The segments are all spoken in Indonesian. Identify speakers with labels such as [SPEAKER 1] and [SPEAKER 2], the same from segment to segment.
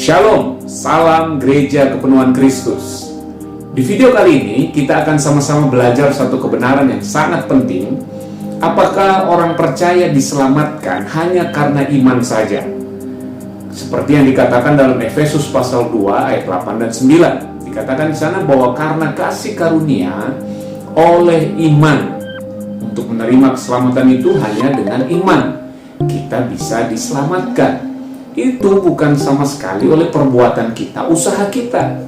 [SPEAKER 1] Shalom, salam gereja kepenuhan Kristus. Di video kali ini kita akan sama-sama belajar satu kebenaran yang sangat penting. Apakah orang percaya diselamatkan hanya karena iman saja? Seperti yang dikatakan dalam Efesus pasal 2 ayat 8 dan 9. Dikatakan di sana bahwa karena kasih karunia oleh iman, untuk menerima keselamatan itu hanya dengan iman kita bisa diselamatkan. Itu bukan sama sekali oleh perbuatan kita, usaha kita.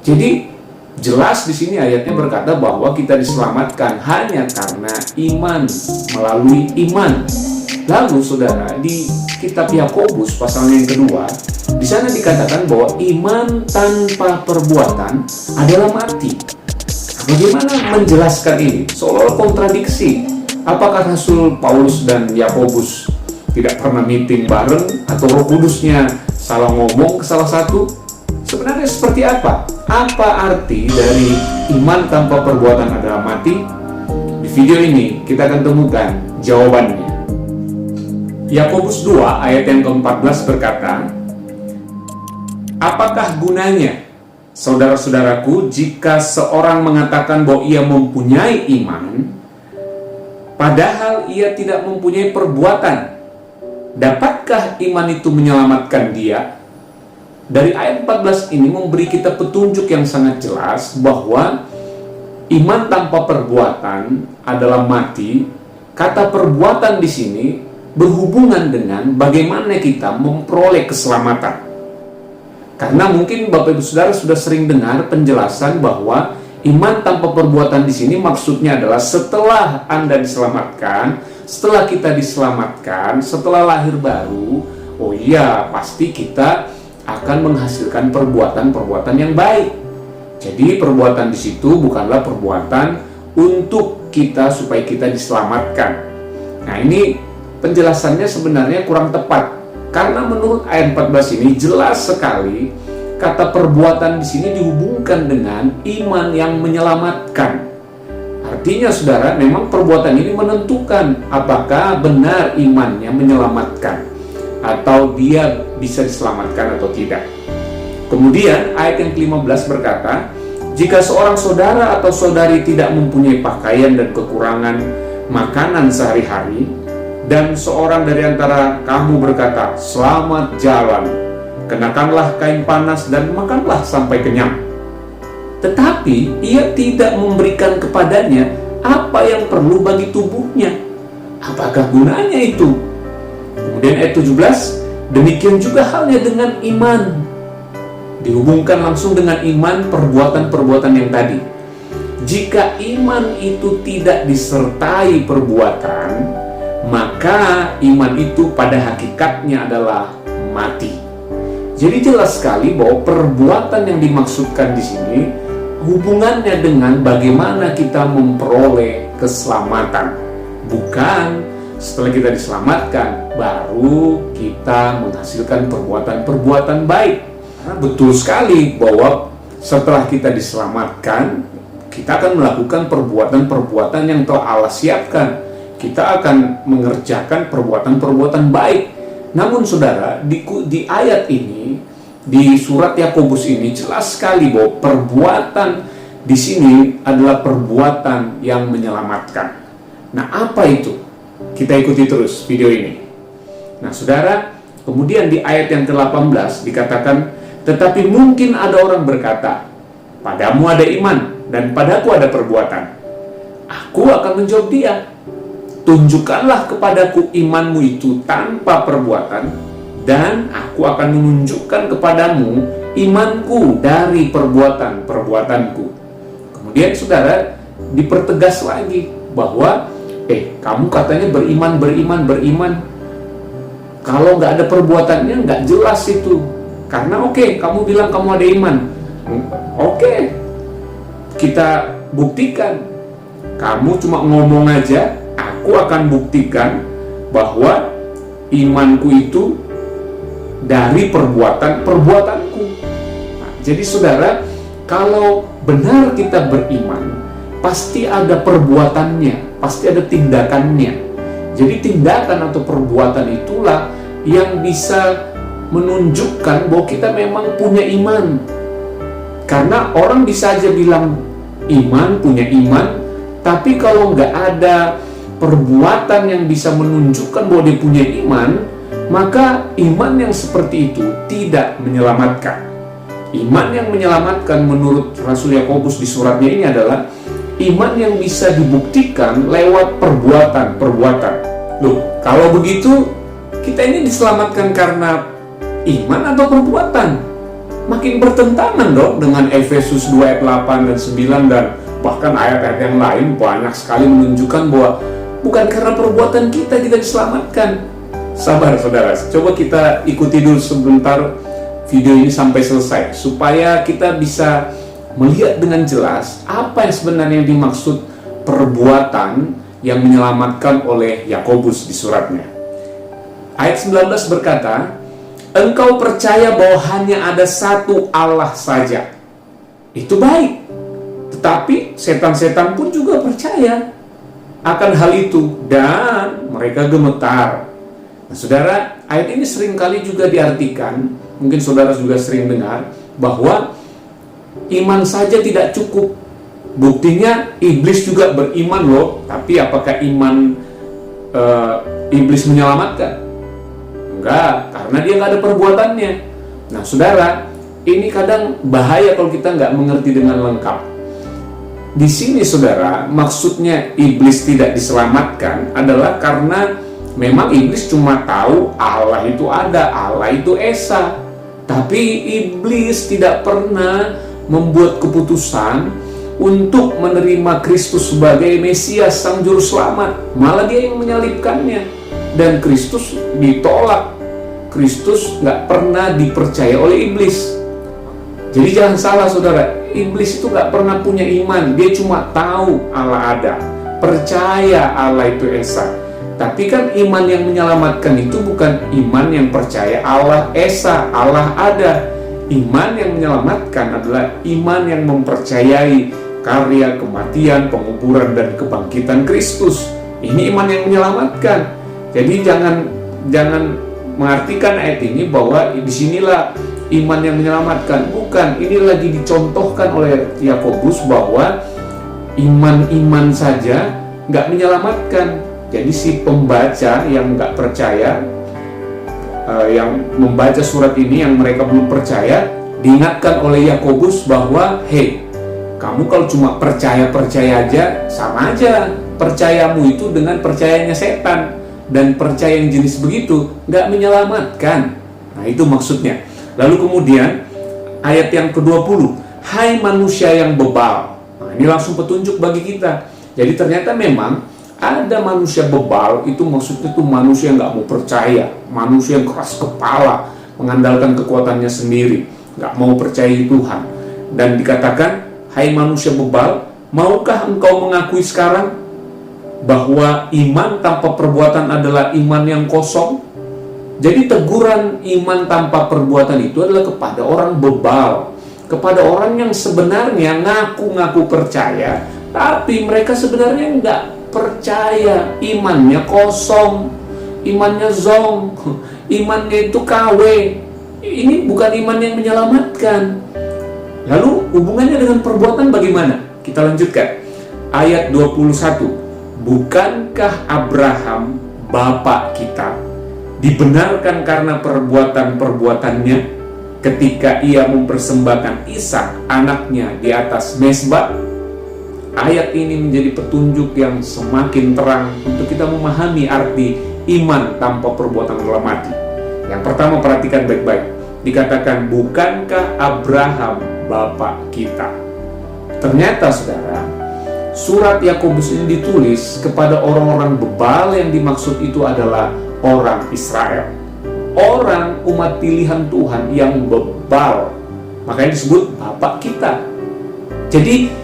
[SPEAKER 1] Jadi jelas di sini ayatnya berkata bahwa kita diselamatkan hanya karena iman, melalui iman. Lalu saudara, di kitab Yakobus pasal yang kedua, di sana dikatakan bahwa iman tanpa perbuatan adalah mati. Bagaimana menjelaskan ini? Seolah-olah kontradiksi. Apakah Rasul Paulus dan Yakobus tidak pernah meeting bareng, atau Roh Kudusnya salah ngomong ke salah satu? Sebenarnya seperti apa? Apa arti dari iman tanpa perbuatan adalah mati? Di video ini kita akan temukan jawabannya. Yakobus 2 ayat yang ke-14 berkata, apakah gunanya, saudara-saudaraku, jika seorang mengatakan bahwa ia mempunyai iman, padahal ia tidak mempunyai perbuatan? Dapatkah iman itu menyelamatkan dia? Dari ayat 14 ini memberi kita petunjuk yang sangat jelas bahwa iman tanpa perbuatan adalah mati. Kata perbuatan di sini berhubungan dengan bagaimana kita memperoleh keselamatan. Karena mungkin Bapak Ibu Saudara sudah sering dengar penjelasan bahwa iman tanpa perbuatan di sini maksudnya adalah setelah Anda diselamatkan, setelah kita diselamatkan, setelah lahir baru, oh iya, pasti kita akan menghasilkan perbuatan-perbuatan yang baik. Jadi perbuatan di situ bukanlah perbuatan untuk kita supaya kita diselamatkan. Nah, ini penjelasannya sebenarnya kurang tepat. Karena menurut ayat 14 ini jelas sekali kata perbuatan di sini dihubungkan dengan iman yang menyelamatkan. Artinya saudara, memang perbuatan ini menentukan apakah benar imannya menyelamatkan atau dia bisa diselamatkan atau tidak. Kemudian ayat yang ke-15 berkata, jika seorang saudara atau saudari tidak mempunyai pakaian dan kekurangan makanan sehari-hari, dan seorang dari antara kamu berkata, selamat jalan, kenakanlah kain panas dan makanlah sampai kenyang, tetapi ia tidak memberikan kepadanya apa yang perlu bagi tubuhnya, apakah gunanya itu? Kemudian ayat 17, demikian juga halnya dengan iman. Dihubungkan langsung dengan iman perbuatan-perbuatan yang tadi. Jika iman itu tidak disertai perbuatan, maka iman itu pada hakikatnya adalah mati. Jadi jelas sekali bahwa perbuatan yang dimaksudkan di sini hubungannya dengan bagaimana kita memperoleh keselamatan. Bukan setelah kita diselamatkan baru kita menghasilkan perbuatan-perbuatan baik. Karena betul sekali bahwa setelah kita diselamatkan, kita akan melakukan perbuatan-perbuatan yang telah Allah siapkan. Kita akan mengerjakan perbuatan-perbuatan baik. Namun saudara, di ayat ini, di surat Yakobus ini jelas sekali bahwa perbuatan di sini adalah perbuatan yang menyelamatkan. Nah, apa itu? Kita ikuti terus video ini. Nah, saudara, kemudian di ayat yang ke-18 dikatakan, tetapi mungkin ada orang berkata, padamu ada iman dan padaku ada perbuatan. Aku akan menjawab dia, tunjukkanlah kepadaku imanmu itu tanpa perbuatan, dan aku akan menunjukkan kepadamu imanku dari perbuatan-perbuatanku. Kemudian saudara, dipertegas lagi bahwa kamu katanya beriman. Kalau nggak ada perbuatannya nggak jelas itu. Karena kamu bilang kamu ada iman. Kita buktikan. Kamu cuma ngomong aja, aku akan buktikan bahwa imanku itu dari perbuatanku. Nah, jadi saudara, kalau benar kita beriman, pasti ada perbuatannya, pasti ada tindakannya. Jadi tindakan atau perbuatan itulah yang bisa menunjukkan bahwa kita memang punya iman. Karena orang bisa aja bilang iman, punya iman, tapi kalau nggak ada perbuatan yang bisa menunjukkan bahwa dia punya iman, maka iman yang seperti itu tidak menyelamatkan. Iman yang menyelamatkan menurut Rasul Yakobus di suratnya ini adalah iman yang bisa dibuktikan lewat perbuatan. Loh, kalau begitu kita ini diselamatkan karena iman atau perbuatan? Makin bertentangan dong dengan Efesus 2 ayat 8 dan 9 dan bahkan ayat-ayat yang lain banyak sekali menunjukkan bahwa bukan karena perbuatan kita diselamatkan. Sabar saudara, coba kita ikuti dulu sebentar video ini sampai selesai supaya kita bisa melihat dengan jelas apa yang sebenarnya dimaksud perbuatan yang menyelamatkan oleh Yakobus di suratnya. Ayat 19 berkata, engkau percaya bahwa hanya ada satu Allah saja. Itu baik. Tetapi setan-setan pun juga percaya akan hal itu dan mereka gemetar. Nah, saudara, ayat ini seringkali juga diartikan, mungkin saudara juga sering dengar, bahwa iman saja tidak cukup. Buktinya iblis juga beriman loh, tapi apakah iman iblis menyelamatkan? Enggak, karena dia nggak ada perbuatannya. Nah saudara, ini kadang bahaya kalau kita nggak mengerti dengan lengkap. Di sini saudara, maksudnya iblis tidak diselamatkan adalah karena memang iblis cuma tahu Allah itu ada, Allah itu esa. Tapi iblis tidak pernah membuat keputusan untuk menerima Kristus sebagai Mesias, Sang Juru Selamat. Malah dia yang menyalibkannya. Dan Kristus ditolak. Kristus nggak pernah dipercaya oleh iblis. Jadi jangan salah saudara, iblis itu nggak pernah punya iman. Dia cuma tahu Allah ada, percaya Allah itu esa. Tapi kan iman yang menyelamatkan itu bukan iman yang percaya Allah esa, Allah ada. Iman yang menyelamatkan adalah iman yang mempercayai karya kematian, penguburan, dan kebangkitan Kristus. Ini iman yang menyelamatkan. Jadi jangan mengartikan ayat ini bahwa disinilah iman yang menyelamatkan. Bukan, ini lagi dicontohkan oleh Yakobus bahwa iman-iman saja nggak menyelamatkan. Jadi si pembaca yang nggak percaya, yang membaca surat ini yang mereka belum percaya, diingatkan oleh Yakobus bahwa hey, kamu kalau cuma percaya aja, sama aja percayamu itu dengan percayanya setan. Dan percaya yang jenis begitu nggak menyelamatkan. Nah itu maksudnya. Lalu kemudian ayat yang ke-20, hai manusia yang bebal. Nah ini langsung petunjuk bagi kita. Jadi ternyata memang ada manusia bebal, itu maksudnya itu manusia yang nggak mau percaya, manusia yang keras kepala, mengandalkan kekuatannya sendiri, nggak mau percaya Tuhan. Dan dikatakan, hai manusia bebal, maukah engkau mengakui sekarang bahwa iman tanpa perbuatan adalah iman yang kosong? Jadi teguran iman tanpa perbuatan itu adalah kepada orang bebal, kepada orang yang sebenarnya ngaku-ngaku percaya, tapi mereka sebenarnya enggak percaya, imannya kosong, imannya zong, imannya itu KW. Ini bukan iman yang menyelamatkan. Lalu hubungannya dengan perbuatan bagaimana? Kita lanjutkan. Ayat 21. Bukankah Abraham, bapak kita, dibenarkan karena perbuatan-perbuatannya ketika ia mempersembahkan Ishak anaknya di atas mezbah? Ayat ini menjadi petunjuk yang semakin terang untuk kita memahami arti iman tanpa perbuatan adalah mati. Yang pertama, perhatikan baik-baik. Dikatakan, bukankah Abraham bapak kita? Ternyata saudara, surat Yakobus ini ditulis kepada orang-orang bebal. Yang dimaksud itu adalah orang Israel, orang umat pilihan Tuhan yang bebal. Makanya disebut bapak kita. Jadi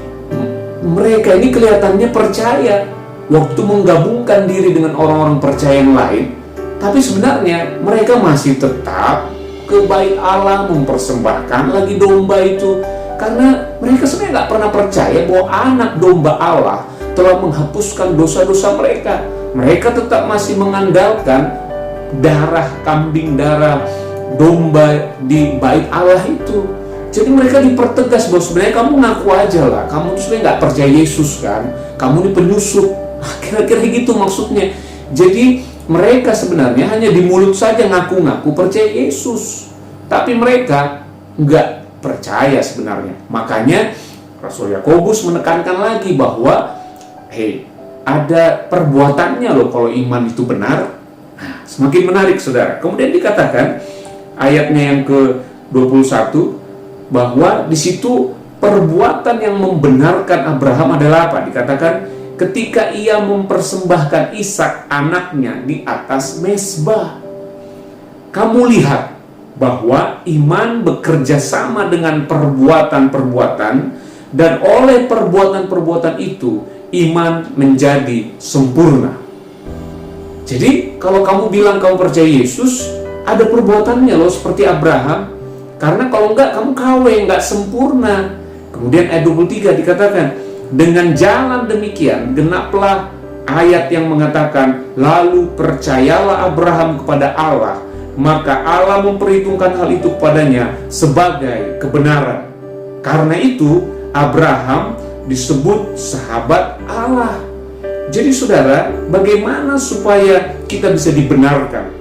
[SPEAKER 1] mereka ini kelihatannya percaya waktu menggabungkan diri dengan orang-orang percaya yang lain, tapi sebenarnya mereka masih tetap ke bait Allah mempersembahkan lagi domba itu. Karena mereka sebenarnya nggak pernah percaya bahwa anak domba Allah telah menghapuskan dosa-dosa mereka. Mereka tetap masih mengandalkan darah kambing, darah domba di bait Allah itu. Jadi mereka dipertegas bahwa sebenarnya kamu ngaku aja lah, kamu tuh sebenarnya nggak percaya Yesus kan, kamu ini penyusup. Kira-kira gitu maksudnya. Jadi mereka sebenarnya hanya di mulut saja ngaku-ngaku percaya Yesus, tapi mereka nggak percaya sebenarnya. Makanya Rasul Yakobus menekankan lagi bahwa ada perbuatannya loh kalau iman itu benar. Nah, semakin menarik saudara. Kemudian dikatakan ayatnya yang ke-21 bahwa di situ perbuatan yang membenarkan Abraham adalah apa? Dikatakan ketika ia mempersembahkan Ishak anaknya di atas mezbah. Kamu lihat bahwa iman bekerja sama dengan perbuatan-perbuatan, dan oleh perbuatan-perbuatan itu iman menjadi sempurna. Jadi kalau kamu bilang kamu percaya Yesus, ada perbuatannya loh seperti Abraham. Karena kalau enggak, kamu KW, enggak sempurna. Kemudian ayat 23 dikatakan, dengan jalan demikian, genaplah ayat yang mengatakan, lalu percayalah Abraham kepada Allah, maka Allah memperhitungkan hal itu kepadanya sebagai kebenaran. Karena itu, Abraham disebut sahabat Allah. Jadi saudara, bagaimana supaya kita bisa dibenarkan?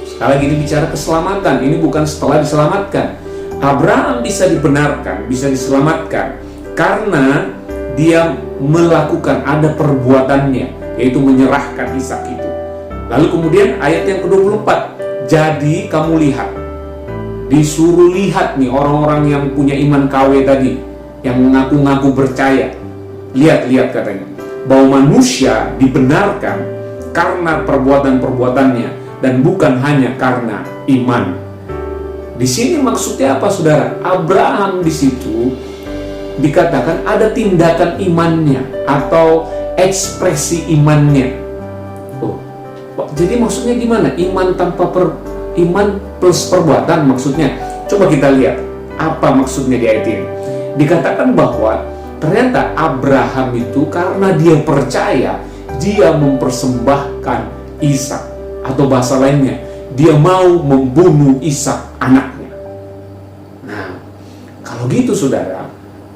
[SPEAKER 1] Sekali lagi ini bicara keselamatan, ini bukan setelah diselamatkan. Abraham bisa dibenarkan, bisa diselamatkan karena dia melakukan, ada perbuatannya, yaitu menyerahkan Ishak itu. Lalu kemudian ayat yang ke-24, jadi kamu lihat, disuruh lihat nih orang-orang yang punya iman KW tadi, yang mengaku-ngaku percaya. Lihat katanya, bahwa manusia dibenarkan karena perbuatan-perbuatannya, dan bukan hanya karena iman. Di sini maksudnya apa, saudara? Abraham di situ dikatakan ada tindakan imannya atau ekspresi imannya. Jadi maksudnya gimana? Iman tanpa iman plus perbuatan maksudnya. Coba kita lihat apa maksudnya di ayat ini. Dikatakan bahwa ternyata Abraham itu karena dia percaya, dia mempersembahkan Ishak. Atau bahasa lainnya, dia mau membunuh Ishak anaknya. Nah, kalau gitu saudara,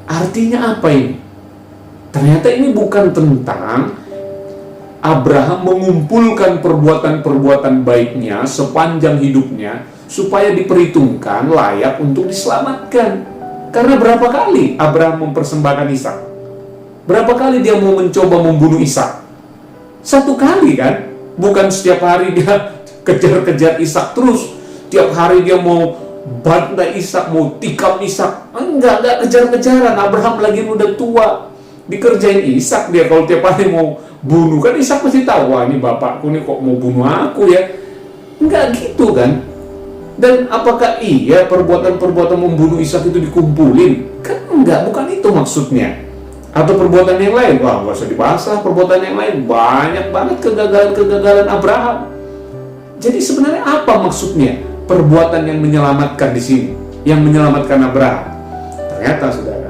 [SPEAKER 1] artinya apa ini? Ternyata ini bukan tentang Abraham mengumpulkan perbuatan-perbuatan baiknya sepanjang hidupnya supaya diperhitungkan layak untuk diselamatkan. Karena berapa kali Abraham mempersembahkan Ishak? Berapa kali dia mau mencoba membunuh Ishak? Satu kali kan? Bukan setiap hari dia kejar-kejar Ishak terus. Tiap hari dia mau bantai Ishak, mau tikam Ishak. Enggak kejar-kejaran. Abraham lagi udah tua, dikerjain Ishak dia. Kalau tiap hari mau bunuh, kan Ishak pasti tahu, wah ini bapakku nih kok mau bunuh aku ya. Enggak gitu kan. Dan apakah iya perbuatan-perbuatan membunuh Ishak itu dikumpulin? Kan enggak, bukan itu maksudnya. Atau perbuatan yang lain, wah nggak usah dibahas lah perbuatan yang lain, banyak banget kegagalan-kegagalan Abraham. Jadi sebenarnya apa maksudnya perbuatan yang menyelamatkan di sini, yang menyelamatkan Abraham? Ternyata saudara,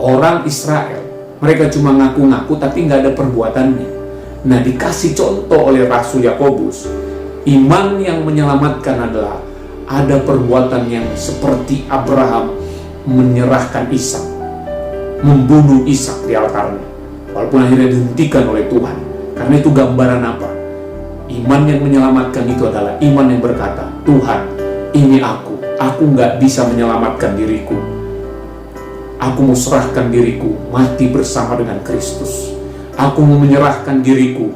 [SPEAKER 1] orang Israel, mereka cuma ngaku-ngaku tapi nggak ada perbuatannya. Nah, dikasih contoh oleh Rasul Yakobus, iman yang menyelamatkan adalah ada perbuatan yang seperti Abraham menyerahkan Ishak, membunuh Ishak di altarnya, walaupun akhirnya dihentikan oleh Tuhan. Karena itu gambaran apa? Iman yang menyelamatkan itu adalah iman yang berkata, Tuhan, ini aku nggak bisa menyelamatkan diriku, aku mau serahkan diriku mati bersama dengan Kristus, aku mau menyerahkan diriku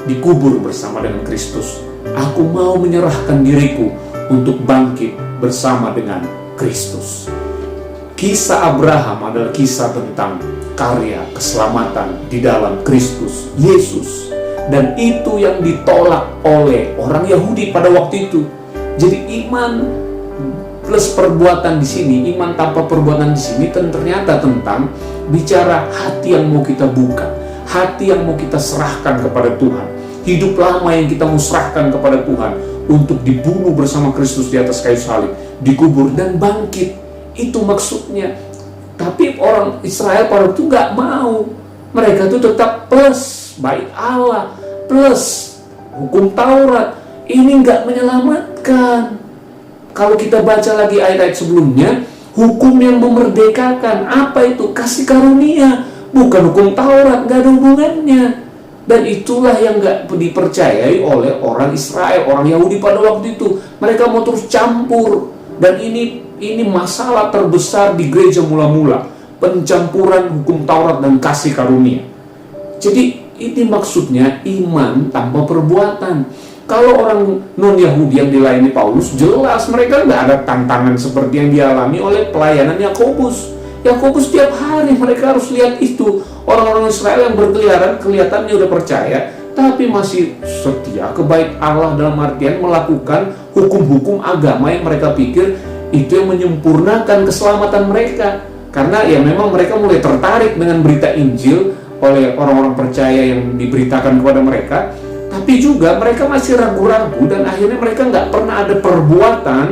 [SPEAKER 1] dikubur bersama dengan Kristus, aku mau menyerahkan diriku untuk bangkit bersama dengan Kristus. Kisah Abraham adalah kisah tentang karya keselamatan di dalam Kristus Yesus, dan itu yang ditolak oleh orang Yahudi pada waktu itu. Jadi iman plus perbuatan di sini, iman tanpa perbuatan di sini ternyata tentang bicara hati yang mau kita buka, hati yang mau kita serahkan kepada Tuhan, hidup lama yang kita mau serahkan kepada Tuhan untuk dibunuh bersama Kristus di atas kayu salib, dikubur dan bangkit. Itu maksudnya. Tapi orang Israel pada itu nggak mau. Mereka itu tetap plus bait Allah, plus hukum Taurat. Ini nggak menyelamatkan. kalau kita baca lagi ayat-ayat sebelumnya, hukum yang memerdekakan. Apa itu? Kasih karunia, bukan hukum Taurat, gak ada hubungannya. Dan itulah yang gak dipercayai oleh orang Israel, orang Yahudi pada waktu itu. Mereka mau terus campur. Dan ini masalah terbesar di gereja mula-mula, pencampuran hukum Taurat dan kasih karunia. Jadi ini maksudnya iman tanpa perbuatan. Kalau orang non-Yahudi yang dilayani Paulus, jelas mereka nggak ada tantangan seperti yang dialami oleh pelayanan Yakobus. Yakobus tiap hari mereka harus lihat itu. Orang-orang Israel yang berkeliaran, kelihatannya udah percaya, tapi masih setia ke bait Allah dalam artian melakukan hukum-hukum agama yang mereka pikir itu yang menyempurnakan keselamatan mereka. Karena ya memang mereka mulai tertarik dengan berita Injil oleh orang-orang percaya yang diberitakan kepada mereka, tapi juga mereka masih ragu-ragu dan akhirnya mereka nggak pernah ada perbuatan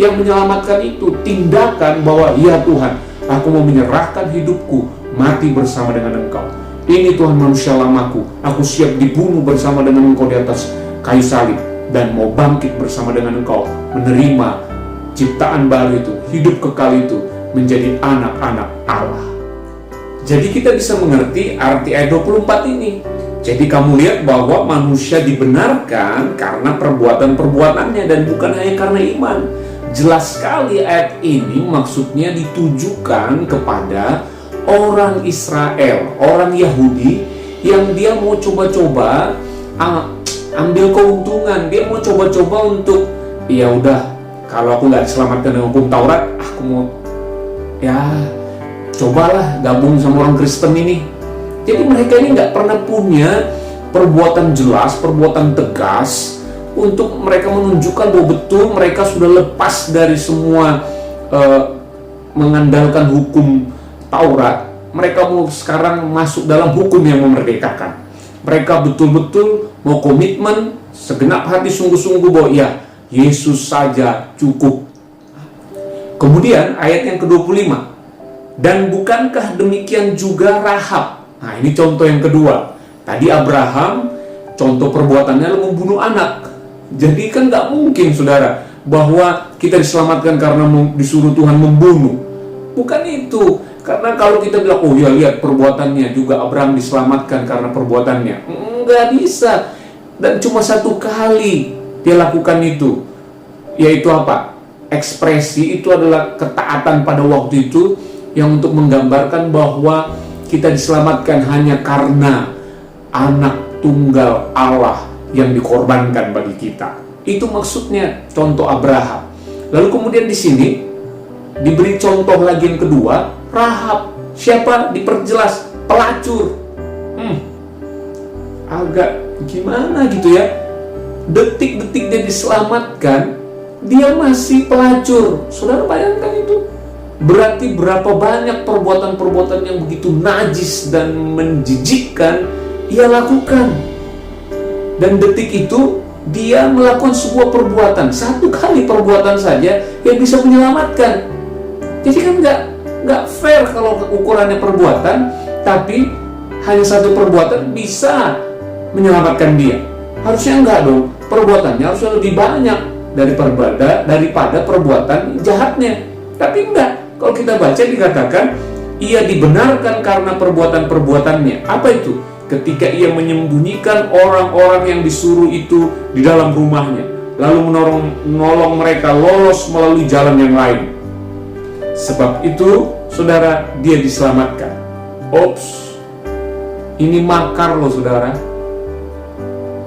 [SPEAKER 1] yang menyelamatkan itu, tindakan bahwa ya Tuhan, aku mau menyerahkan hidupku mati bersama dengan Engkau. Ini Tuhan manusia lamaku, aku siap dibunuh bersama dengan Engkau di atas kayu salib dan mau bangkit bersama dengan Engkau, menerima ciptaan baru itu, hidup kekal itu, menjadi anak-anak Allah. Jadi kita bisa mengerti arti ayat 24 ini. Jadi kamu lihat bahwa manusia dibenarkan karena perbuatan-perbuatannya dan bukan hanya karena iman. Jelas sekali ayat ini maksudnya ditujukan kepada orang Israel, orang Yahudi yang dia mau coba-coba ambil keuntungan. Dia mau coba-coba untuk, ya udah, kalau aku nggak diselamatkan dengan hukum Taurat, aku mau cobalah gabung sama orang Kristen ini. Jadi mereka ini nggak pernah punya perbuatan jelas, perbuatan tegas untuk mereka menunjukkan bahwa betul mereka sudah lepas dari semua mengandalkan hukum Taurat. Mereka mau sekarang masuk dalam hukum yang memerdekakan. Mereka betul-betul mau komitmen segenap hati sungguh-sungguh bahwa ya Yesus saja cukup. Kemudian ayat yang ke-25, dan bukankah demikian juga Rahab? Nah, ini contoh yang kedua. Tadi Abraham, contoh perbuatannya adalah membunuh anak. Jadi kan nggak mungkin, saudara, bahwa kita diselamatkan karena disuruh Tuhan membunuh. Bukan itu. Karena kalau kita bilang, oh ya lihat perbuatannya juga Abraham diselamatkan karena perbuatannya. Nggak bisa. Dan cuma satu kali dia lakukan itu. Yaitu apa? Ekspresi itu adalah ketaatan pada waktu itu yang untuk menggambarkan bahwa kita diselamatkan hanya karena anak tunggal Allah yang dikorbankan bagi kita. Itu maksudnya contoh Abraham. Lalu kemudian di sini diberi contoh lagi yang kedua, Rahab. Siapa? Diperjelas, pelacur. Agak gimana gitu ya. Detik-detik dia diselamatkan, dia masih pelacur. Saudara bayangkan itu. Berarti berapa banyak perbuatan-perbuatan yang begitu najis dan menjijikkan ia lakukan. Dan detik itu dia melakukan sebuah perbuatan, satu kali perbuatan saja yang bisa menyelamatkan. Jadi kan nggak fair kalau ukurannya perbuatan, tapi hanya satu perbuatan bisa menyelamatkan dia. Harusnya enggak dong, perbuatannya harusnya lebih banyak daripada perbuatan jahatnya. Tapi enggak. Kalau kita baca dikatakan ia dibenarkan karena perbuatan-perbuatannya. Apa itu? Ketika ia menyembunyikan orang-orang yang disuruh itu di dalam rumahnya, lalu menolong mereka lolos melalui jalan yang lain. Sebab itu, saudara, dia diselamatkan. Ops, ini makar loh, saudara.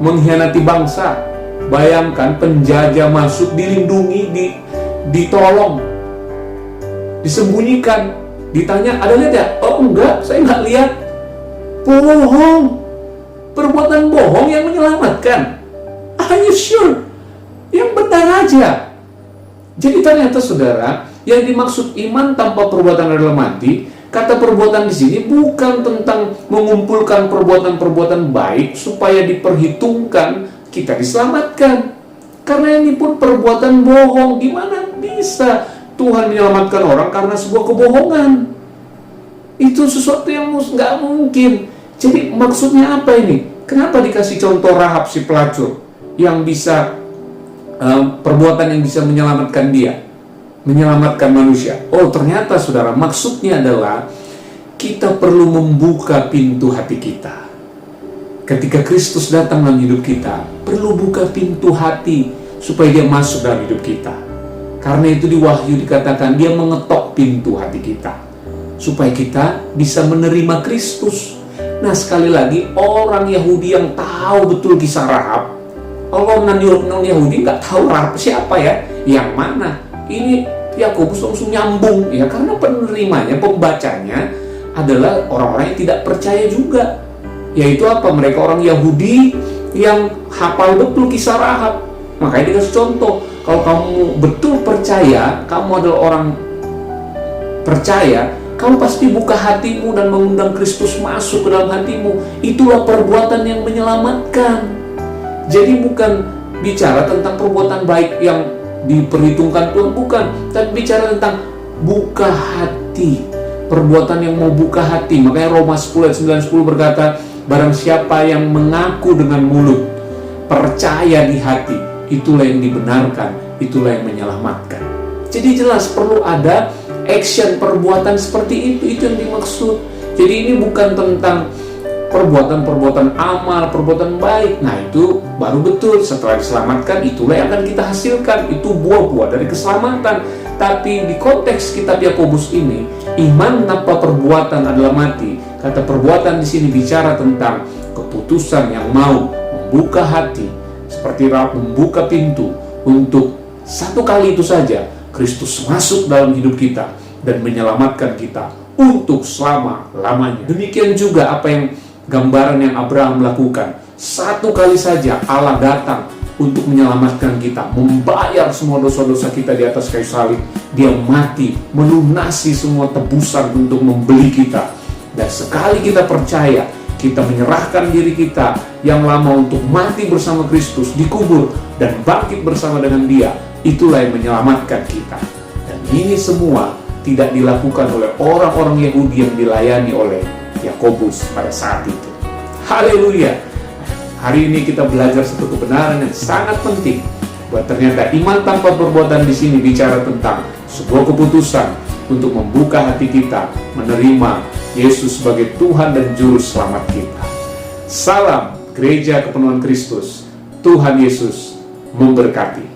[SPEAKER 1] Mengkhianati bangsa. Bayangkan penjajah masuk, dilindungi, ditolong, disembunyikan. Ditanya, ada lihat ya? Oh enggak, saya enggak lihat. Bohong. Perbuatan bohong yang menyelamatkan. Are you sure? Yang benar aja. Jadi ternyata, saudara, yang dimaksud iman tanpa perbuatan adalah mati. Kata perbuatan di sini bukan tentang mengumpulkan perbuatan-perbuatan baik supaya diperhitungkan kita diselamatkan. Karena ini pun perbuatan bohong. Gimana bisa Tuhan menyelamatkan orang karena sebuah kebohongan? Itu sesuatu yang nggak mungkin. Jadi maksudnya apa ini? Kenapa dikasih contoh Rahab si pelacur yang bisa perbuatan yang bisa menyelamatkan dia, menyelamatkan manusia. Oh, ternyata saudara, maksudnya adalah kita perlu membuka pintu hati kita. Ketika Kristus datang dalam hidup kita, perlu buka pintu hati supaya dia masuk dalam hidup kita. Karena itu di Wahyu dikatakan dia mengetok pintu hati kita supaya kita bisa menerima Kristus. Nah, sekali lagi, orang Yahudi yang tahu betul kisah Rahab, kalau non Yahudi nggak tahu Rahab siapa ya, yang mana? Ini Yakobus langsung nyambung ya, karena penerimanya, pembacanya adalah orang-orang yang tidak percaya juga. Yaitu apa? Mereka orang Yahudi yang hafal betul kisah Rahab. Makanya dikasih contoh, kalau kamu betul percaya, kamu adalah orang percaya, kamu pasti buka hatimu dan mengundang Kristus masuk ke dalam hatimu. Itulah perbuatan yang menyelamatkan. Jadi bukan bicara tentang perbuatan baik yang diperhitungkan Tuhan, bukan. Tapi bicara tentang buka hati. Perbuatan yang mau buka hati. Makanya Roma 10 ayat 9-10 berkata, barang siapa yang mengaku dengan mulut, percaya di hati, itulah yang dibenarkan, itulah yang menyelamatkan. Jadi jelas perlu ada action, perbuatan seperti itu yang dimaksud. Jadi ini bukan tentang perbuatan-perbuatan amal, perbuatan baik. Nah, itu baru betul. Setelah diselamatkan, itulah yang akan kita hasilkan. Itu buah-buah dari keselamatan. Tapi di konteks kitab Yakobus ini, iman tanpa perbuatan adalah mati. Kata perbuatan di sini bicara tentang keputusan yang mau membuka hati, seperti Rahab membuka pintu untuk satu kali itu saja Kristus masuk dalam hidup kita dan menyelamatkan kita untuk selama-lamanya. Demikian juga apa yang gambaran yang Abraham lakukan. Satu kali saja Allah datang untuk menyelamatkan kita, membayar semua dosa-dosa kita di atas kayu salib. Dia mati, melunasi semua tebusan untuk membeli kita. Dan sekali kita percaya, kita menyerahkan diri kita yang lama untuk mati bersama Kristus, dikubur, dan bangkit bersama dengan Dia. Itulah yang menyelamatkan kita. Dan ini semua tidak dilakukan oleh orang-orang Yahudi yang dilayani oleh Yakobus pada saat itu. Haleluya. Hari ini kita belajar satu kebenaran yang sangat penting, bahwa ternyata iman tanpa perbuatan di sini bicara tentang sebuah keputusan untuk membuka hati kita, menerima Yesus sebagai Tuhan dan Juru Selamat kita. Salam Gereja Kepenuhan Kristus. Tuhan Yesus memberkati.